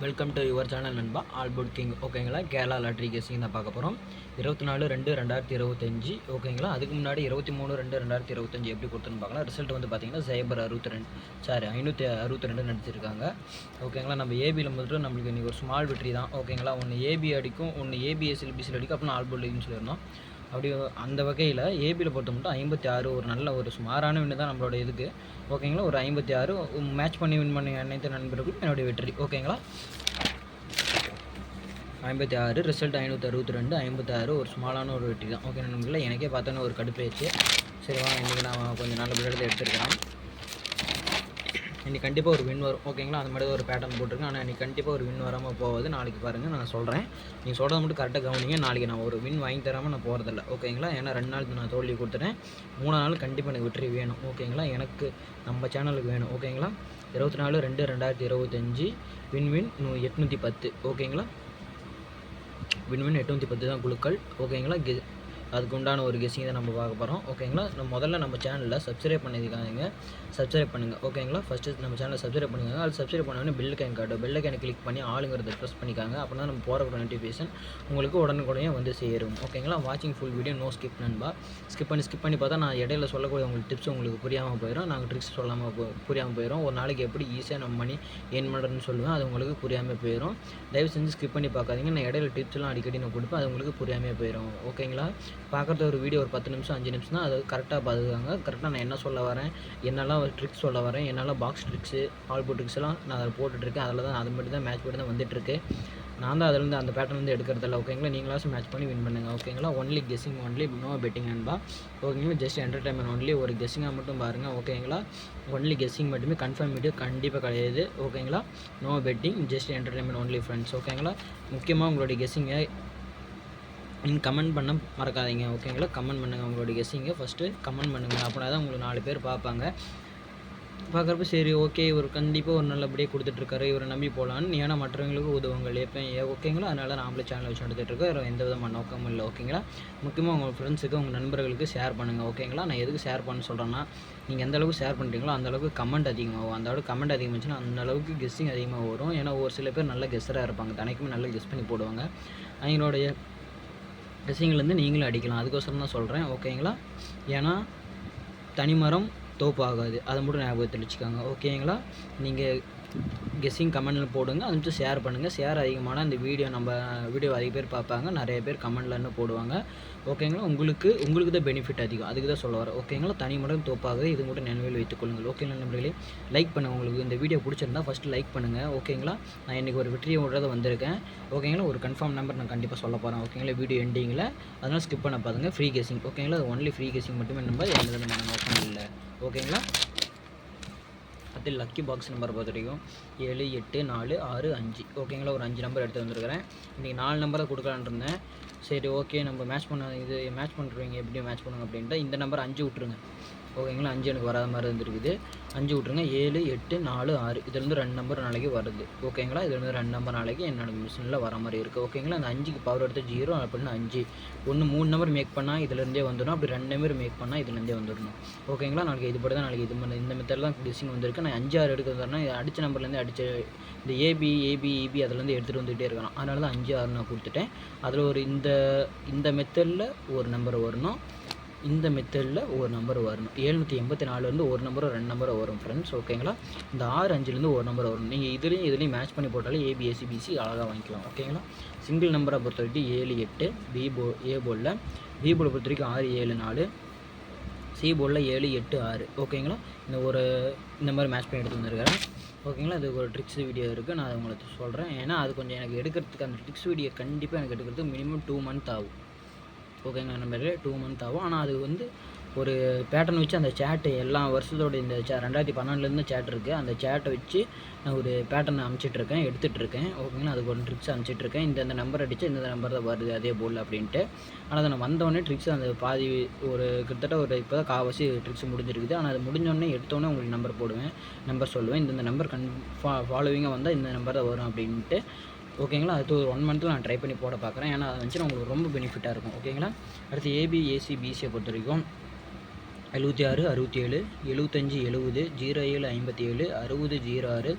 Welcome to your channel நண்பா Allport king. ஓகேங்களா, Kerala lottery கேசிங் தான் பார்க்க போகிறோம். 24/2/2025. ஓகேங்களா, அதுக்கு முன்னாடி 23/2/2025 எப்படி கொடுத்துன்னு பார்க்கலாம். ரிசல்ட் வந்து பார்த்தீங்கன்னா 562 நடிச்சிருக்காங்க. ஓகேங்களா, நம்ம ஏபியில் மட்டும் நம்மளுக்கு இன்றைக்கி ஒரு ஸ்மால் வெற்றி தான். ஓகேங்களா, ஒன்று ஏபி அடிக்கும், ஒன்று ஏபிஎஸ்எல் பிசியில் அடிக்கும், அப்புறம் ஆல்போர்ட் லீக்னு சொல்லியிருந்தோம். அப்படி அந்த வகையில் ஏபியில் பொறுத்த மட்டும் 56 ஒரு நல்ல ஒரு சுமாரான வின்னு தான் நம்மளோட இதுக்கு. ஓகேங்களா, ஒரு 56 மேட்ச் பண்ணி வின் பண்ணி அனைத்து நண்பர்களுக்கும் என்னுடைய வெற்றி. ஓகேங்களா, 56 ரிசல்ட் 562 56 ஒரு ஸ்மாலான ஒரு வெற்றி தான். ஓகே நண்பர்களே, எனக்கே பார்த்தோன்னே ஒரு கடுப்பாயிடுச்சு. சரி வாங்க, இன்றைக்கி நான் கொஞ்சம் நல்ல பிள்ளைகளை எடுத்துருக்கிறேன். இன்றைக்கி கண்டிப்பாக ஒரு வின் வரும். ஓகேங்களா, அந்த மாதிரி ஒரு பேட்டர்ன் போட்டிருக்கேன். ஆனால் இன்றைக்கி கண்டிப்பாக ஒரு வின் வராமல் போகுது. நாளைக்கு பாருங்கள், நான் சொல்கிறேன். நீங்கள் சொல்கிறத மட்டும் கரெக்டாக கவனிங்க. நாளைக்கு நான் ஒரு வின் வாங்கி தராமல் நான் போகிறதில்ல. ஓகேங்களா, ஏன்னா 2 நாளுக்கு நான் தோல்வி கொடுத்துட்டேன். 3 நாள் கண்டிப்பாக எனக்கு வெற்றி வேணும். ஓகேங்களா, எனக்கு நம்ம சேனலுக்கு வேணும். ஓகேங்களா, 24/2/2025 வின் 810. ஓகேங்களா, வின் 810 தான் குழுக்கள். ஓகேங்களா, அதுக்கு உண்டான ஒரு கெஸ்ஸிங் தான் நம்ம பார்க்க போகிறோம். ஓகேங்களா, முதல்ல நம்ம சேனலில் சப்ஸ்கிரைப் பண்ணியிருக்காங்க, சப்ஸ்கிரைப் பண்ணுங்கள். ஓகேங்களா, ஃபஸ்ட்டு நம்ம சேனலில் சப்ஸ்கிரைப் பண்ணுங்கள். அது சப்ஸ்கிரைப் பண்ணோன்னே பெல் ஐக்கான் காட்டும். பெல் ஐக்கானை கிளிக் பண்ணி ஆளுங்கிறத ப்ரெஸ் பண்ணிக்காங்க. அப்போ தான் நம்ம போகிற நோட்டிஃபிகேஷன் உங்களுக்கு உடனுக்குடனே வந்து சேரும். ஓகேங்களா, வாட்சிங் ஃபுல் வீடியோ நோ ஸ்கிப் நண்பா. ஸ்கிப் பண்ணி பார்த்தா நான் இடையில சொல்லக்கூடிய உங்களுக்கு டிப்ஸ் உங்களுக்கு புரியாமல் போயிடும். நாங்கள் ட்ரிக்ஸ் சொல்லாமல் புரியாமல் போயிடும். ஒரு நாளைக்கு எப்படி ஈஸியாக நம்ம மணி ஏர்ன் பண்ணுறதுன்னு சொல்லுவேன், அது உங்களுக்கு புரியாமல் போயிடும். தயவு செஞ்சு ஸ்கிப் பண்ணி பார்க்காதீங்க. நான் இடையில டிப்ஸ்லாம் அடிக்கடி நான் கொடுப்பேன், அது உங்களுக்கு புரியாமல் போயிடும். ஓகேங்களா, பார்க்குறது ஒரு வீடியோ ஒரு 10 நிமிஷம் 5 நிமிஷம் தான். அது கரெக்டாக பார்த்துக்காங்க. கரெக்டாக நான் என்ன சொல்ல வரேன், என்னெல்லாம் ட்ரிக்ஸ் சொல்ல வரேன், என்னெல்லாம் பாக்ஸ் ட்ரிக்ஸு ஆல்போர்ட் ட்ரிக்ஸ்லாம் நான் அதில் போட்டுட்ருக்கேன். அதில் தான் அது மட்டும் தான் மேட்ச் பண்ணி தான் வந்துட்டுருக்கு. நான் தான் அதிலேருந்து அந்த பேட்டர்லேருந்து எடுக்கிறதில்ல. ஓகேங்களா, நீங்களாச்சும் மேட்ச் பண்ணி வின் பண்ணுங்கள். ஓகேங்களா, only guessing, only no betting நண்பா. ஓகேங்களா, ஜஸ்ட் என்டர்டைன்மெண்ட் ஒன்லி. ஒரு கெஸ்ஸிங்காக மட்டும் பாருங்கள். ஓகேங்களா, ஒன்லி கெஸ்ஸிங் மட்டுமே, கன்ஃபார்ம் வீடியோ கண்டிப்பாக கிடையாது. ஓகேங்களா, no betting, just entertainment only friends. ஓகேங்களா, முக்கியமாக உங்களுடைய கெஸ்ஸிங்கை நீங்கள் கமெண்ட் பண்ண மறக்காதீங்க. ஓகேங்களா, கமெண்ட் பண்ணுங்கள். உங்களுடைய கெஸ்ஸிங்கை ஃபஸ்ட்டு கமெண்ட் பண்ணுங்கள். அப்படின்னா தான் உங்களுக்கு 4 பேர் பார்ப்பாங்க. பார்க்குறப்ப சரி ஓகே, இவர் கண்டிப்பாக ஒரு நல்லபடியாக கொடுத்துட்ருக்காரு, இவரை நம்பி போகலான்னு. ஏன்னா மற்றவங்களுக்கு உதவுங்கள் எப்போ. ஓகேங்களா, அதனால் நாமளே சேனல் வச்சு எடுத்துகிட்ருக்கோம். எந்த விதமான நோக்கமும் இல்லை. ஓகேங்களா, முக்கியமாக உங்கள் ஃப்ரெண்ட்ஸுக்கு உங்கள் நண்பர்களுக்கு ஷேர் பண்ணுங்கள். ஓகேங்களா, நான் எதுக்கு ஷேர் பண்ண சொல்கிறேன்னா, நீங்கள் எந்த அளவுக்கு ஷேர் பண்ணுறீங்களோ அந்த அளவுக்கு கமெண்ட் அதிகமாகும். அந்த அளவுக்கு கமெண்ட் அதிகமாச்சுன்னா அந்த அளவுக்கு கெஸ்ஸிங் அதிகமாக வரும். ஏன்னா ஒரு சில பேர் நல்ல கெஸ்ஸராக இருப்பாங்க, தனிக்குமே நல்ல கெஸ் பண்ணி போடுவாங்க. அவங்களுடைய கெஸ்ஸிங்லேருந்து நீங்களும் அடிக்கலாம். அதுக்கோசரம் தான் சொல்கிறேன். ஓகேங்களா, ஏன்னா தனிமரம் தோப்பு ஆகாது, அதை மட்டும் ஞாபகத்தில் வச்சுக்கோங்க. ஓகேங்களா, நீங்கள் கெஸ்ஸிங் கமெண்டில் போடுங்க, அது மட்டும் ஷேர் பண்ணுங்கள். ஷேர் அதிகமான இந்த நம்ம வீடியோ அதிக பேர் பார்ப்பாங்க, நிறைய பேர் கமெண்ட்லன்னு போடுவாங்க. ஓகேங்களா, உங்களுக்கு தான் பெனிஃபிட் அதிகம், அதுக்கு தான் சொல்ல வரேன். ஓகேங்களா, தனி மடம் தோப்பாகுது, இது மட்டும் நினைவில் வைத்துக்கொள்ளுங்கள். ஓகேங்களா நண்பர்களே, லைக் பண்ணுங்கள். உங்களுக்கு இந்த வீடியோ பிடிச்சிருந்தா ஃபஸ்ட்டு லைக் பண்ணுங்கள். ஓகேங்களா, நான் இன்றைக்கி ஒரு வெற்றியை விடுறத வந்திருக்கேன். ஓகேங்களா, ஒரு கன்ஃபார்ம் நம்பர் நான் கண்டிப்பாக சொல்ல போகிறேன். ஓகேங்களா, வீடியோ எண்டிங்கில், அதனால் ஸ்கிப் பண்ண பாருங்க. Free guessing. ஓகேங்களா, ஒன்லி ஃப்ரீ கெஸ்ஸிங் மட்டுமே நம்பர், எந்த விதமான நோக்கம் இல்லை. ஓகேங்களா, அதில் லக்கி பாக்ஸ் நம்பர் பொறுத்த வரைக்கும் 7 8 4 6 5. ஓகேங்களா, ஒரு 5 நம்பர் எடுத்து வந்துருக்கிறேன். இன்றைக்கி 4 நம்பரை கொடுக்கலான்னு இருந்தேன். சரி ஓகே, நம்ம மேட்ச் பண்ணுறவங்க எப்படி மேட்ச் பண்ணுங்க அப்படின்ட்டு இந்த நம்பர் 5 விட்ருங்க. ஓகேங்களா, 5 எனக்கு வராத மாதிரி இருந்துருக்குது. 5 விட்ருங்க. 7 8 4 6 இதுலேருந்து 2 நம்பர் நாளைக்கு வருது. ஓகேங்களா, இதுலேருந்து 2 நம்பர் நாளைக்கு என்னோட மிஷினில் வர மாதிரி இருக்குது. ஓகேங்களா, அந்த 5க்கு பவர் எடுத்து 0 அப்படின்னா 5 1 3 நம்பர் மேக் பண்ணால் இதுலேருந்தே வந்துடும். அப்படி 2 நம்பர் மேக் பண்ணால் இதுலேருந்தே வந்துடணும். ஓகேங்களா, நாளைக்கு இதுபடி தான் நாளைக்கு இந்த மெத்தட் தான் கெஸ்ஸிங் வந்திருக்கு. நான் 5 6 எடுக்க வந்தேன்னா அடித்த நம்பர்லேருந்து இந்த ஏபி அதுலேருந்து எடுத்துகிட்டு வந்துகிட்டே இருக்கலாம். அதனால தான் 5 6 நான் கொடுத்துட்டேன். அதில் ஒரு இந்த மெத்தடில் ஒரு நம்பர் வரணும், இந்த மெத்தடில் ஒரு நம்பர் வரணும். 784 ஒரு நம்பரோ 2 நம்பரோ வரும் ஃப்ரெண்ட்ஸ். ஓகேங்களா, இந்த 6 5 ஒரு நம்பர் வரும். நீங்கள் இதுலேயும் மேட்ச் பண்ணி போட்டாலே ஏபிஎஸ்சிபிசி அழகாக வாங்கிக்கலாம். ஓகேங்களா, சிங்கிள் நம்பரை பொறுத்த வரைக்கும் 7 8 ஏ போர்டில், பி போர்டை பொறுத்த வரைக்கும் 6 7 4, சி போர்டில் 7 8 6. ஓகேங்களா, இந்த மாதிரி மேட்ச் பண்ணி எடுத்து வந்துருக்கிறேன். ஓகேங்களா, இது ஒரு ட்ரிக்ஸ் வீடியோ இருக்குது, நான் அதை உங்களுக்கு சொல்கிறேன். ஏன்னா அது கொஞ்சம் எனக்கு எடுக்கிறதுக்கு அந்த ட்ரிக்ஸ் வீடியோ கண்டிப்பாக எனக்கு எடுக்கிறதுக்கு மினிமம் 2 மந்த் ஆகும். ஓகேங்களா நம்பர் 2 மந்த் ஆகும். ஆனால் அது வந்து ஒரு பேட்டர்ன் வச்சு அந்த சேட்டு எல்லா வருஷத்தோட இந்த 2012 சேட் இருக்குது. அந்த சேட்டை வச்சு நான் ஒரு பேட்டர்னை அனுப்பிச்சிட்ருக்கேன், எடுத்துகிட்ருக்கேன். ஓகேங்களா, அதுக்கு ஒரு ட்ரிக்ஸ் அனுப்பிச்சிட்ருக்கேன். இந்த நம்பர் அடித்து இந்த நம்பர் தான் வருது அதே போல் அப்படின்ட்டு. ஆனால் அதை நான் வந்தோடனே ட்ரிக்ஸ் அந்த பாதி ஒரு கிட்டத்தட்ட ஒரு இப்போ தான் காவாசி ட்ரிக்ஸ் முடிஞ்சிருக்குது. ஆனால் அது முடிஞ்சோடனே எடுத்தோடனே உங்களுக்கு நம்பர் போடுவேன், நம்பர் சொல்லுவேன். இந்த நம்பர் ஃபாலோவிங்காக வந்தால் இந்த நம்பர் தான் வரும் அப்படின்ட்டு. ஓகேங்களா, அது ஒரு 1 மந்த்தில் நான் ட்ரை பண்ணி போட பார்க்குறேன். ஏன்னா அது வந்துச்சுன்னா உங்களுக்கு ரொம்ப பெனிஃபிட்டாக இருக்கும். ஓகேங்களா, அடுத்து ஏபிஏசி பிசியை பொறுத்த வரைக்கும் 76 67 75 70 07 57 60 06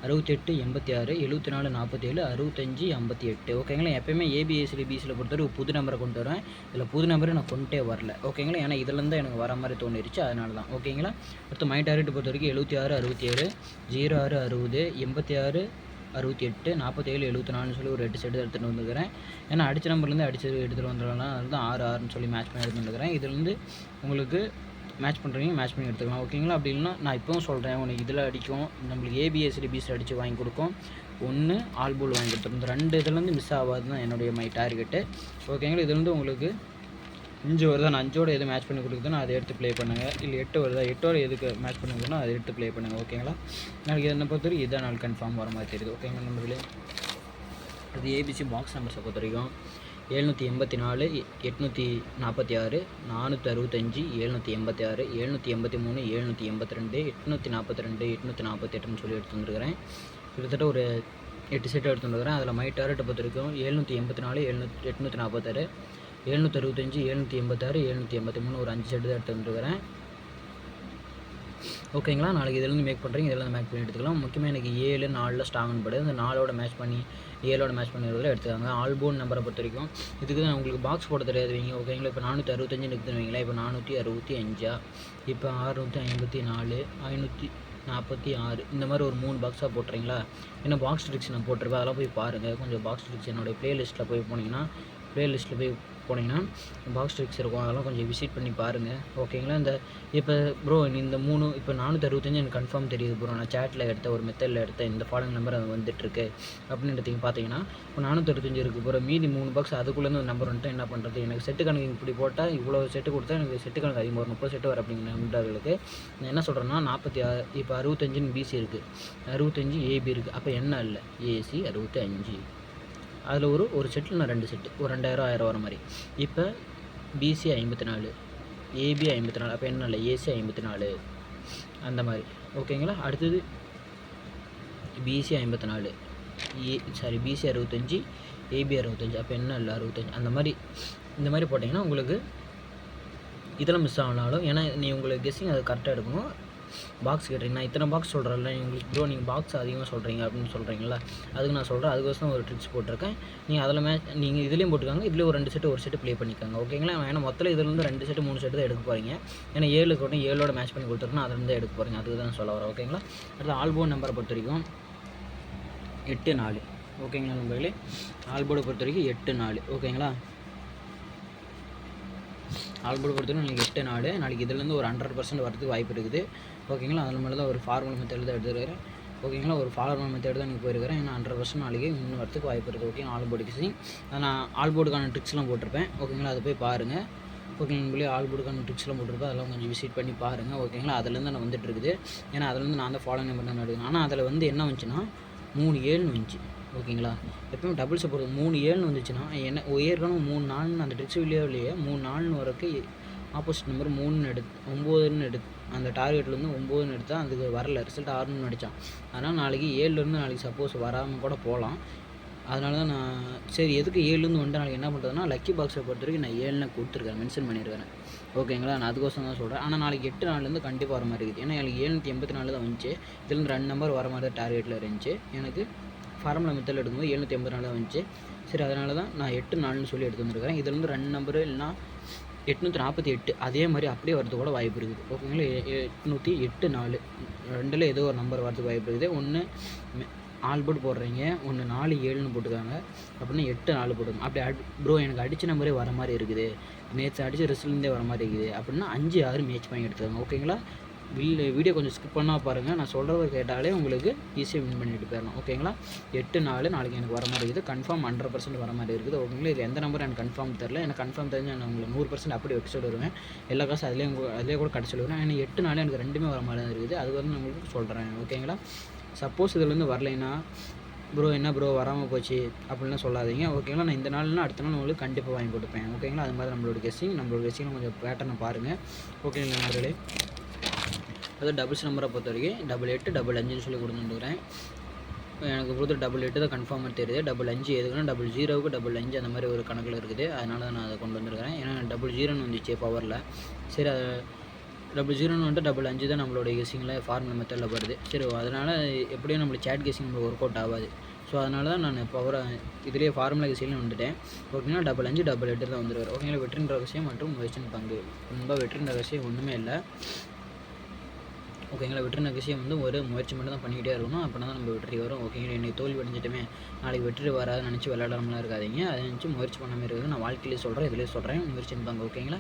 68 86 74 47 65 58. ஓகேங்களா. எப்பயுமே ஏபிஎஸ்சியில் பிசியில் பொறுத்தவரை புது நம்பரை கொண்டு வரேன். இதில் புது நம்பரை நான் கொண்டே வரல. ஓகேங்களா. ஏன்னா இதுலேருந்து எனக்கு வர மாதிரி தோணிருச்சு, அதனால தான். ஓகேங்களா. அடுத்து மை டார்கெட் பொறுத்த வரைக்கும் 76 67 06 60 86 68 47 74 சொல்லி ஒரு 8 செட்டு எடுத்துகிட்டு வந்துருக்கிறேன். ஏன்னா அடித்த நம்பர்லேருந்து அடித்து எடுத்துகிட்டு வந்துடலாம், அதனால தான் 6 6ன்னு சொல்லி மேட்ச் பண்ணி எடுத்துகிட்டு வந்துருக்கிறேன். இதுலேருந்து உங்களுக்கு மேட்ச் பண்ணுறீங்க, மேட்ச் பண்ணி எடுத்துக்கலாம். ஓகேங்களா. அப்படி இல்லைனா நான் இப்போவும் சொல்கிறேன், உனக்கு இதில் அடிக்கும், நம்மளுக்கு ஏபிஎஸ்சியில் பிசியில் அடித்து வாங்கி கொடுக்கும், ஒன்று ஆல் போல் வாங்கி கொடுத்துரும். இந்த 2 இதுலேருந்து மிஸ் ஆகாது தான் என்னுடைய மை டார்கெட்டு. ஓகேங்களா. இதுலேருந்து உங்களுக்கு 5 வருதா, நான் 5ஓட எது மேட்ச் பண்ணி கொடுக்குதுன்னா அதை எடுத்து ப்ளே பண்ணுங்கள். இல்லை 8 வருதா, 8ஓட எதுக்கு மேட்ச் பண்ணி கொடுக்குன்னா அதை எடுத்து ப்ளே பண்ணுங்கள். ஓகேங்களா. நாளைக்கு என்னை பொறுத்தவரைக்கும் இதான் நாள் கன்ஃபார்ம் வர மாதிரி தெரியுது. ஓகேங்களா நண்பர்களே. அது ஏபிசி பாக்ஸ் நம்பர்ஸை பொறுத்த வரைக்கும் 784 846 465 786 783 782 842 848ன்னு சொல்லி எடுத்து வந்துருக்கிறேன். கிட்டத்தட்ட ஒரு 8 செட்டு எடுத்து வந்துருக்கிறேன். அதில் மை டார்கெட்டை பொறுத்த வரைக்கும் 784 846 765 786 783 ஒரு 5 செட்டு தான் எடுத்து வந்துருக்கிறேன். ஓகேங்களா. நாளைக்கு இதிலேருந்து மேக் பண்ணுறீங்க, இதில் மேக் பண்ணி எடுத்துக்கலாம். முக்கியமாக எனக்கு 7 4 ஸ்ட்ராங்னு படுது. இந்த 4ஓட மேட்ச் பண்ணி 7ஓட மேட்ச் பண்ணி எடுத்துக்காங்க. ஆல்போன் நம்பரை பொறுத்த வரைக்கும் இதுக்கு தான் உங்களுக்கு பாக்ஸ் போட தெரியாது வைங்க. ஓகேங்களா. இப்போ 465 எடுத்துன்னு வைங்களா. இப்போ 465 இப்போ 654 546 இந்த மாதிரி ஒரு 3 பாக்ஸாக போட்டுறீங்களா. ஏன்னா பாக்ஸ் ட்ரிக்ஸ் நான் போட்டிருப்பேன், அதெல்லாம் போய் பாருங்கள். கொஞ்சம் பாக்ஸ் ட்ரிக்ஸ் என்னுடைய ப்ளேலிஸ்ட்டில் போய் போனீங்கன்னா பாக்ஸ் ட்ரிக்ஸ் இருக்கும், அதெல்லாம் கொஞ்சம் விசிட் பண்ணி பாருங்கள். ஓகேங்களா. இந்த இப்போ ப்ரோ இந்த 3 இப்போ 465 எனக்கு கன்ஃபார்ம் தெரியுது ப்ரோ, நான் சேட்டில் எடுத்த ஒரு மெத்தடில் எடுத்த இந்த ஃபாலோயிங் நம்பர் அது வந்துட்டுருக்கு அப்படின்றதையும் பார்த்தீங்கன்னா இப்போ 465 இருக்குது ப்ரோ. மீதி 3 பாக்ஸ் அதுக்குள்ளேருந்து ஒரு நம்பர் வந்துட்டு என்ன பண்ணுறது. எனக்கு செட்டு கணக்கு இப்படி போட்டால் இவ்வளோ செட்டு கொடுத்தா எனக்கு செட்டு கணக்கு அதிகமாக ஒரு 30 செட்டு வர அப்படிங்கிற நண்பர்களுக்கு நான் என்ன சொல்கிறேன்னா 46 இப்போ 65 பிசி இருக்குது, 65 ஏபி இருக்குது. அப்போ என்ன இல்லை ஏசி 65, அதில் ஒரு செட்டில் நான் 2 செட்டு ஒரு 2000 1000 வர மாதிரி. இப்போ பிசி 54 ஏபி 54 அப்போ என்ன இல்லை ஏசி 54 அந்த மாதிரி. ஓகேங்களா. அடுத்தது பிசி 54 பிசி 65 ஏபி 65 அப்போ என்ன இல்லை 65 அந்த மாதிரி. இந்த மாதிரி போட்டிங்கன்னா உங்களுக்கு இதெல்லாம் மிஸ் ஆனாலும், ஏன்னா நீ உங்களுக்கு கெஸ்ஸிங் அது கரெக்டாக எடுக்கணும். பாக்ஸ் கேட்டுறீங்க, நான் இத்தனை பாக்ஸ் சொல்கிறேன்ல உங்களுக்கு ப்ரோ, நீங்கள் பாக்ஸ் அதிகமாக சொல்கிறீங்க அப்படின்னு சொல்கிறீங்களா, அதுக்கு நான் சொல்கிறேன். அதுக்கோசம் ஒரு ட்ரிக்ஸ் போட்டிருக்கேன். நீங்கள் அதில் நீங்கள் இதுலேயும் போட்டுக்காங்க, இதுலேயும் ஒரு 2 செட்டு ஒரு செட்டு ப்ளே பண்ணிக்காங்க. ஓகேங்களா. ஏன்னா மொத்தம் இதிலேருந்து 2 செட்டு 3 செட்டு தான் எடுக்க போகிறீங்க. ஏன்னா 7 கொண்டு 7ஓட மேட்ச் பண்ணி கொடுத்துருக்கோன்னா அதுலேருந்து எடுக்க போகிறீங்க, அதுக்கு தான் சொல்ல வரேன். ஓகேங்களா. அடுத்து ஆல்போர்ட் நம்பரை பொறுத்த வரைக்கும் 84. ஓகேங்களா நண்பர்களே. ஆல்போர்டை பொறுத்த வரைக்கும் 84. ஓகேங்களா. ஆல்போர்டு பொறுத்தவரைக்கும் நாளைக்கு 8 4 நாளைக்கு இதுலேருந்து ஒரு 100% வரதுக்கு வாய்ப்பு இருக்குது. ஓகேங்களா. அதில் மேலே தான் ஒரு ஃபார்மல் மெத்தட் தான் எடுத்துருக்கிறேன். ஓகேங்களா. ஒரு ஃபார்மல் மெத்தட் தான் எனக்கு போயிருக்கிறேன். ஏன்னா 100% நாளைக்கு இன்னும் வரதுக்கு வாய்ப்பு இருக்குது. ஓகே. ஆல்போர்டு கிசிங் நான் ஆல்போர்டுக்கான ட்ரிக்ஸ்லாம் போட்டிருப்பேன். ஓகேங்களா. அதை போய் பாருங்கள். ஓகே. உங்களே ஆல்போர்டுக்கான ட்ரிக்ஸ்லாம் போட்டிருப்பேன், அதெல்லாம் கொஞ்சம் விசிட் பண்ணி பாருங்கள். ஓகேங்களா. அதுலேருந்து நான் வந்துட்டு இருக்குது. ஏன்னா அதுலேருந்து நான் தான் ஃபாலோ நம்பர் தான் எடுக்கணும். ஆனால் அதில் வந்து என்ன வந்துச்சுன்னா 3 7ன்னு வந்துச்சு. ஓகேங்களா. எப்பவுமே டபுள்ஸை பொறுத்து 3 7ன்னு வந்துச்சுன்னா என்ன ஏற்கனவே 3 4ன்னு அந்த ட்ரிக்ஸ் வீடியோவிலேயே 3 4ன்னு வரைக்கும் ஆப்போசிட் நம்பர் 3ன்னு எடுத்து 9ன்னு அந்த டார்கெட்லேருந்து 9ன்னு எடுத்தால் அதுக்கு வரல, ரிசல்ட் 6ன்னு அடித்தான். அதனால் நாளைக்கு 7லேருந்து நாளைக்கு சப்போஸ் வராமல் கூட போகலாம். அதனால தான் நான் சரி எதுக்கு 7லேருந்து வந்துட்டு நாளைக்கு என்ன பண்ணுறதுன்னா லக்கி பாக்ஸை பொறுத்த வரைக்கும் நான் 7ன்னு கொடுத்துருக்கேன், மென்ஷன் பண்ணியிருக்கேன். ஓகேங்களா. நான் அதுக்கோசம் தான் சொல்கிறேன். ஆனால் நாளைக்கு 8 4லேருந்து கண்டிப்பாக வர மாதிரி இருக்குது. ஏன்னா எனக்கு 784 தான் வந்துச்சு. இதுலேருந்து 2 நம்பர் வர மாதிரி தான் டார்கெட்டில் இருந்துச்சு. எனக்கு ஃபார்முலா மெத்தடில் எடுக்கும்போது 784 தான் வந்துச்சு. சரி, அதனால தான் நான் 8 4ன்னு சொல்லி எடுத்து வந்துருக்கிறேன். இதுலேருந்து 2 நம்பரு இல்லைனா 848 அதே மாதிரி அப்படியே வரது கூட வாய்ப்பு இருக்குது. ஓகேங்களா. 808 4 2ல் ஏதோ ஒரு நம்பர் வரதுக்கு வாய்ப்பு இருக்குது. ஒன்று ஆல்போர்ட் போடுறீங்க, ஒன்று 4 7ன்னு போட்டுக்காங்க, அப்படின்னா 8 4 போடுங்க. அப்படி ப்ரோ எனக்கு அடித்த நம்பரே வர மாதிரி இருக்குது, நேற்று அடித்த ரிசல்ட்லேருந்தே வர மாதிரி இருக்குது அப்படின்னா 5 6 மேட்ச் பண்ணி எடுத்துக்காங்க. ஓகேங்களா. வீடியோ கொஞ்சம் ஸ்கிப் பண்ணால் பாருங்கள். நான் சொல்கிறத கேட்டாலே உங்களுக்கு ஈஸியாக வின் பண்ணிட்டு போயிடலாம். ஓகேங்களா. 8 4 நாளைக்கு எனக்கு வர மாதிரி இருக்குது. கன்ஃபார்ம் 100% வர மாதிரி இருக்குது. ஓகேங்களா. இது எந்த நம்பர் எனக்கு கன்ஃபார்ம் தெரில. எனக்கு கன்ஃபார்ம் தெரிஞ்சு நான் உங்களுக்கு 100% அப்படி வச்சு சொல்லுவேன். எல்லா காசும் அதிலே கூட கட்ட சொல்லுவேன். ஏன்னா 8 4 எனக்கு 2மே வர மாதிரி தான் இருக்குது. அது வந்து நான் உங்களுக்கு சொல்கிறேன். ஓகேங்களா. சப்போஸ் இதுலேருந்து வரலைன்னா ப்ரோ என்ன ப்ரோ வராமல் போச்சு அப்படின்லாம் சொல்லாதீங்க. ஓகேங்களா. நான் இந்த நாள்னா அடுத்த நாள் உங்களுக்கு கண்டிப்பாக வாங்கி கொடுப்பேன். ஓகேங்களா. அது மாதிரி நம்மளோட கெஸ்ஸிங் கொஞ்சம் பேட்டர்னை பாருங்கள். ஓகேங்களா நண்பர்களே. அது டபுள்ஸ் நம்பரை பொறுத்த வரைக்கும் 88 5ன்னு சொல்லி கொடுத்துட்டுருக்கிறேன். எனக்கு பொறுத்த 88 தான் கன்ஃபார்மாக தெரியுது. 5 எதுக்குன்னா 00க்கு 5 அந்த மாதிரி ஒரு கணக்கில் இருக்குது. அதனால தான் நான் அதை கொண்டு வந்திருக்கிறேன். ஏன்னா 00ன்னு வந்துச்சு பவரில். சரி, அதை 00ன்னு வந்துட்டு 5 தான் நம்மளோட கெஸ்ஸிங்கில் ஃபார்முலா மெத்தடில் வருது. சரி, அதனால் எப்படியும் நம்மளுக்கு சேட் கெஸ்ஸிங் நம்மளுக்கு ஒர்க் அவுட் ஆகாது. ஸோ அதனால தான் நான் இதுலேயே ஃபார்முலா கெஸ்ஸிங்னு வந்துட்டேன். ஓகேங்களா, 5 8 தான் வந்துருவார். ஓகேங்களா, வெற்றியின் ரகசியம் மற்றும் முயற்சியின் பங்கு. ரொம்ப வெற்றியின் ரகசியம் ஒன்றுமே இல்லை. ஓகேங்களா, வெற்றியின் ரகசியம் வந்து ஒரு முயற்சி மட்டும் தான் பண்ணிக்கிட்டே இருக்கணும். அப்படின்னா தான் நம்ம வெற்றி வரும். ஓகேங்களா, இன்றைக்கி தோல்வி அடைஞ்சிட்டுமே நாளைக்கு வெற்றி வராதுன்னு நினச்சி விளையாடாமலாம் இருக்காதீங்க. அதை நினச்சி முயற்சி பண்ண மாதிரி இருக்குது. நான் வாழ்க்கையிலே சொல்கிறேன், இதிலே சொல்கிறேன், முயற்சியின் பங்கு. ஓகேங்களா,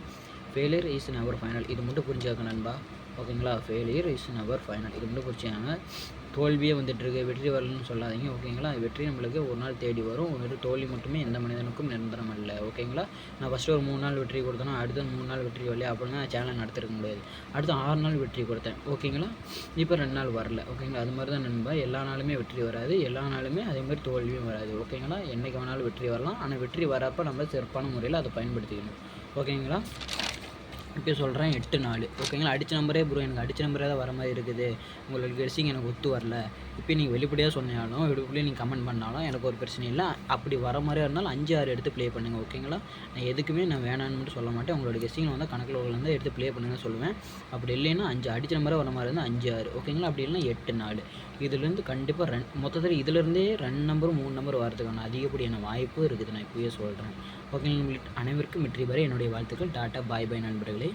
ஃபெயிலியர் இஸ் நெவர் ஃபைனல். இது மட்டும் புரிஞ்சுக்க நண்பா. ஓகேங்களா, ஃபெயிலியர் இஸ் நெவர் ஃபைனல். இது மட்டும் புரிஞ்சுக்காங்க. தோல்வியே வந்துட்டுருக்கு, வெற்றி வரலன்னு சொல்லாதீங்க. ஓகேங்களா, வெற்றி நம்மளுக்கு ஒரு நாள் தேடி வரும். ஒரு தோல்வி மட்டுமே எந்த மனிதனுக்கும் நிரந்தரம் இல்லை. ஓகேங்களா, நான் ஃபஸ்ட்டு ஒரு 3 நாள் வெற்றி கொடுத்தேன்னா அடுத்த 3 நாள் வெற்றி வரல அப்படின்னா சேனல் நடத்திருக்க முடியாது. அடுத்து 6 நாள் வெற்றி கொடுத்தேன். ஓகேங்களா, இப்போ 2 நாள் வரல. ஓகேங்களா, அது மாதிரி தான் நண்பா, எல்லா நாளுமே வெற்றி வராது, எல்லா நாளுமே அதேமாதிரி தோல்வியும் வராது. ஓகேங்களா, என்றைக்கு வேணாலும் வெற்றி வரலாம். ஆனால் வெற்றி வரப்போ நம்ம சிறப்பான முறையில் அதை பயன்படுத்திக்கணும். ஓகேங்களா, இப்போ சொல்கிறேன் 8 4. ஓகேங்களா, அடித்த நம்பரே ப்ரோ எனக்கு அடித்த நம்பரே தான் வர மாதிரி இருக்குது, உங்களுக்கு கெஸ்ஸிங் எனக்கு ஒத்து வரல. இப்போ நீங்கள் வெளிப்படையாக சொன்னாலும் வெளிப்படையாக நீங்கள் கமெண்ட் பண்ணாலும் எனக்கு ஒரு பிரச்சனை இல்லை. அப்படி வர மாதிரியா இருந்தாலும் 5 6 எடுத்து ப்ளே பண்ணுங்கள். ஓகேங்களா, நான் எதுக்குமே நான் வேணான்னு மட்டும் சொல்ல மாட்டேன். உங்களோட கெஸ்ஸிங் வந்து கணக்கில் உள்ளேருந்து எடுத்து ப்ளே பண்ணுங்கன்னு சொல்லுவேன். அப்படி இல்லைன்னா 5 அடித்த நம்பரே வர மாதிரி இருந்தால் 5 6. ஓகேங்களா, அப்படி இல்லைன்னா 8 4. இதுலேருந்து கண்டிப்பாக மொத்தத்தில் இதிலேருந்தே 2 நம்பரும் 3 நம்பர் வரதுக்கான அதிகப்படியான வாய்ப்பு இருக்குது. நான் இப்போயே சொல்கிறேன். ஓகேங்களா, அனைவருக்கும் வெற்றி பெற என்னுடைய வாழ்த்துக்கள். டாட்டா, பாய் பாய் நண்பர்களே.